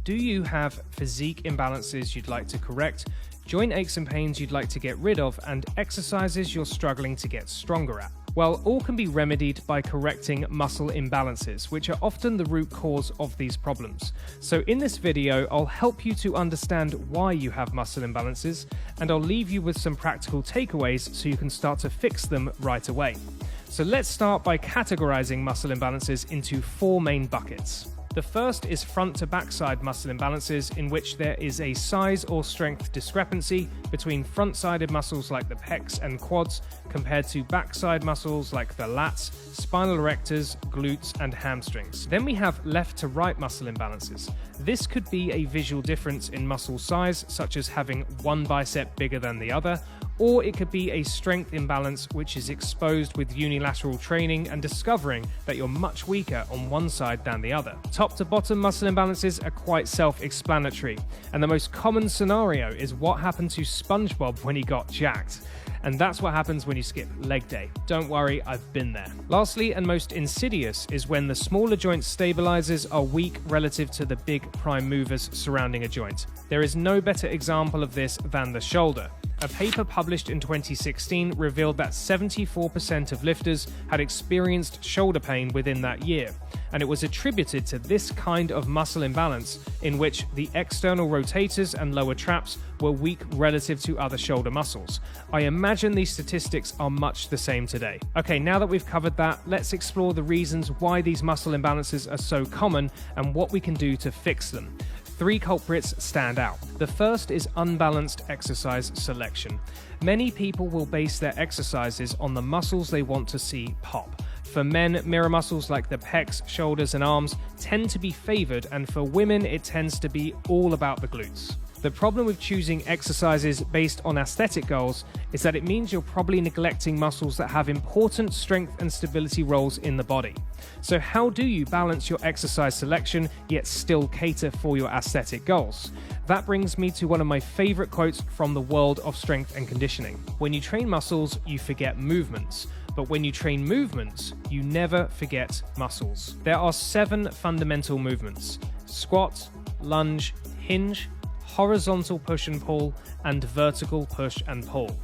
Do you have physique imbalances you'd like to correct, joint aches and pains you'd like to get rid of, and exercises you're struggling to get stronger at? Well, all can be remedied by correcting muscle imbalances, which are often the root cause of these problems. So in this video, I'll help you to understand why you have muscle imbalances, and I'll leave you with some practical takeaways so you can start to fix them right away. So let's start by categorizing muscle imbalances into four main buckets. The first is front to backside muscle imbalances, in which there is a size or strength discrepancy between front-sided muscles like the pecs and quads compared to backside muscles like the lats, spinal erectors, glutes, and hamstrings. Then we have left to right muscle imbalances. This could be a visual difference in muscle size, such as having one bicep bigger than the other, or it could be a strength imbalance which is exposed with unilateral training and discovering that you're much weaker on one side than the other. Top to bottom muscle imbalances are quite self-explanatory, and the most common scenario is what happened to SpongeBob when he got jacked. And that's what happens when you skip leg day. Don't worry, I've been there. Lastly, and most insidious, is when the smaller joint stabilizers are weak relative to the big prime movers surrounding a joint. There is no better example of this than the shoulder. A paper published in 2016 revealed that 74% of lifters had experienced shoulder pain within that year, and it was attributed to this kind of muscle imbalance in which the external rotators and lower traps were weak relative to other shoulder muscles. I imagine these statistics are much the same today. Okay, now that we've covered that, let's explore the reasons why these muscle imbalances are so common and what we can do to fix them. Three culprits stand out. The first is unbalanced exercise selection. Many people will base their exercises on the muscles they want to see pop. For men, mirror muscles like the pecs, shoulders, and arms tend to be favored, and for women, it tends to be all about the glutes. The problem with choosing exercises based on aesthetic goals is that it means you're probably neglecting muscles that have important strength and stability roles in the body. So how do you balance your exercise selection yet still cater for your aesthetic goals? That brings me to one of my favorite quotes from the world of strength and conditioning. When you train muscles, you forget movements. But when you train movements, you never forget muscles. There are 7 fundamental movements: squat, lunge, hinge, horizontal push and pull, and vertical push and pull.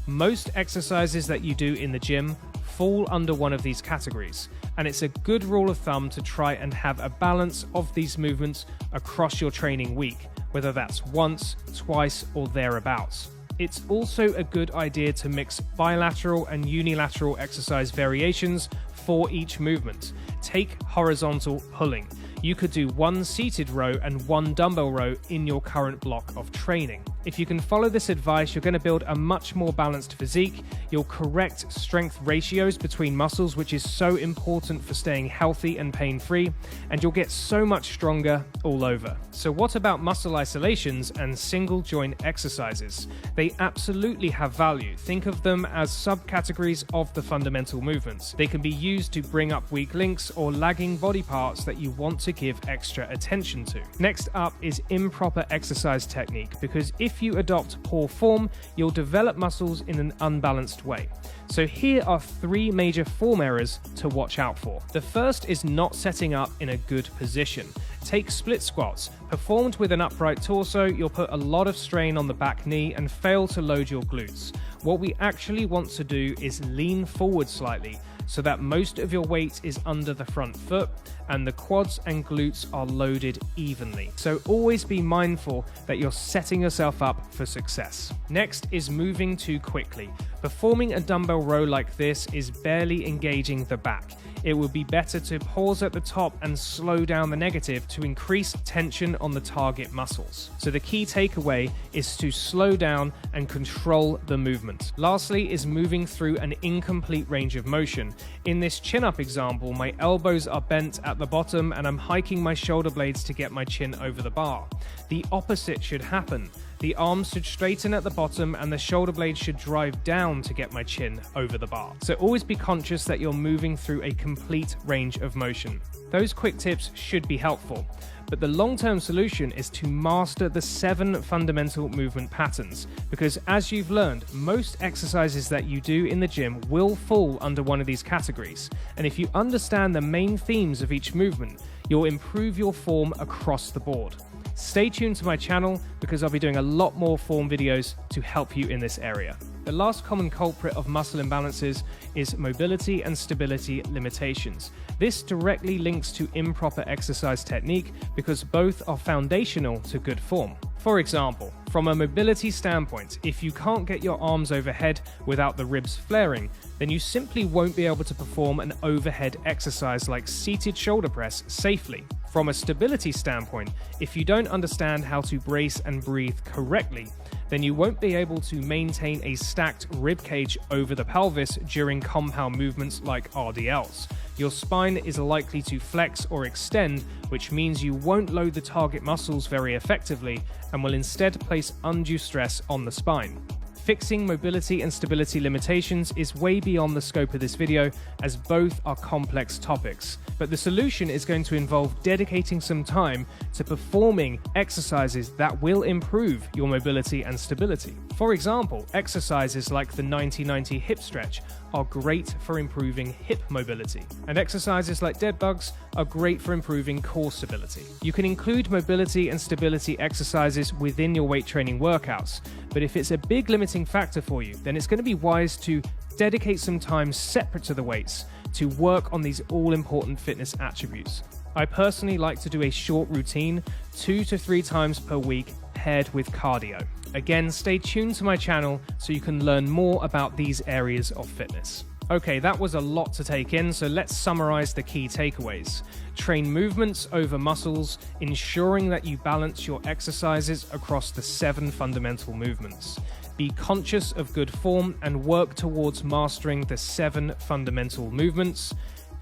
Most exercises that you do in the gym fall under one of these categories, and it's a good rule of thumb to try and have a balance of these movements across your training week, whether that's once, twice, or thereabouts. It's also a good idea to mix bilateral and unilateral exercise variations for each movement. Take horizontal pulling. You could do one seated row and one dumbbell row in your current block of training. If you can follow this advice, you're going to build a much more balanced physique. You'll correct strength ratios between muscles, which is so important for staying healthy and pain-free, and you'll get so much stronger all over. So what about muscle isolations and single joint exercises? They absolutely have value. Think of them as subcategories of the fundamental movements. They can be used to bring up weak links or lagging body parts that you want to give extra attention to. Next up is improper exercise technique, because if you adopt poor form, you'll develop muscles in an unbalanced way. So here are 3 major form errors to watch out for. The first is not setting up in a good position. Take split squats. Performed with an upright torso, you'll put a lot of strain on the back knee and fail to load your glutes. What we actually want to do is lean forward slightly, so that most of your weight is under the front foot and the quads and glutes are loaded evenly. So always be mindful that you're setting yourself up for success. Next is moving too quickly. Performing a dumbbell row like this is barely engaging the back. It would be better to pause at the top and slow down the negative to increase tension on the target muscles. So the key takeaway is to slow down and control the movement. Lastly is moving through an incomplete range of motion. In this chin-up example, my elbows are bent at the bottom and I'm hiking my shoulder blades to get my chin over the bar. The opposite should happen. The arms should straighten at the bottom and the shoulder blade should drive down to get my chin over the bar. So always be conscious that you're moving through a complete range of motion. Those quick tips should be helpful, but the long-term solution is to master the 7 fundamental movement patterns, because as you've learned, most exercises that you do in the gym will fall under one of these categories. And if you understand the main themes of each movement, you'll improve your form across the board. Stay tuned to my channel because I'll be doing a lot more form videos to help you in this area. The last common culprit of muscle imbalances is mobility and stability limitations. This directly links to improper exercise technique because both are foundational to good form. For example, from a mobility standpoint, if you can't get your arms overhead without the ribs flaring, then you simply won't be able to perform an overhead exercise like seated shoulder press safely. From a stability standpoint, if you don't understand how to brace and breathe correctly, then you won't be able to maintain a stacked rib cage over the pelvis during compound movements like RDLs. Your spine is likely to flex or extend, which means you won't load the target muscles very effectively and will instead place undue stress on the spine. Fixing mobility and stability limitations is way beyond the scope of this video, as both are complex topics. But the solution is going to involve dedicating some time to performing exercises that will improve your mobility and stability. For example, exercises like the 90-90 hip stretch are great for improving hip mobility, and exercises like dead bugs are great for improving core stability. You can include mobility and stability exercises within your weight training workouts, but if it's a big limiting factor for you, then it's going to be wise to dedicate some time separate to the weights to work on these all-important fitness attributes. I personally like to do a short routine 2 to 3 times per week paired with cardio. Again, stay tuned to my channel so you can learn more about these areas of fitness. Okay, that was a lot to take in, so let's summarize the key takeaways. Train movements over muscles, ensuring that you balance your exercises across the 7 fundamental movements. Be conscious of good form and work towards mastering the 7 fundamental movements.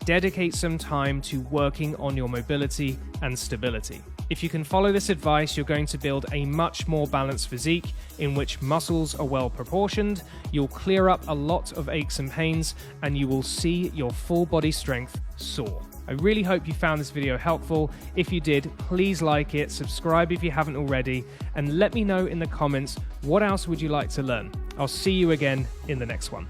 Dedicate some time to working on your mobility and stability. If you can follow this advice, you're going to build a much more balanced physique in which muscles are well proportioned, you'll clear up a lot of aches and pains, and you will see your full body strength soar. I really hope you found this video helpful. If you did, please like it, subscribe if you haven't already, and let me know in the comments what else would you like to learn. I'll see you again in the next one.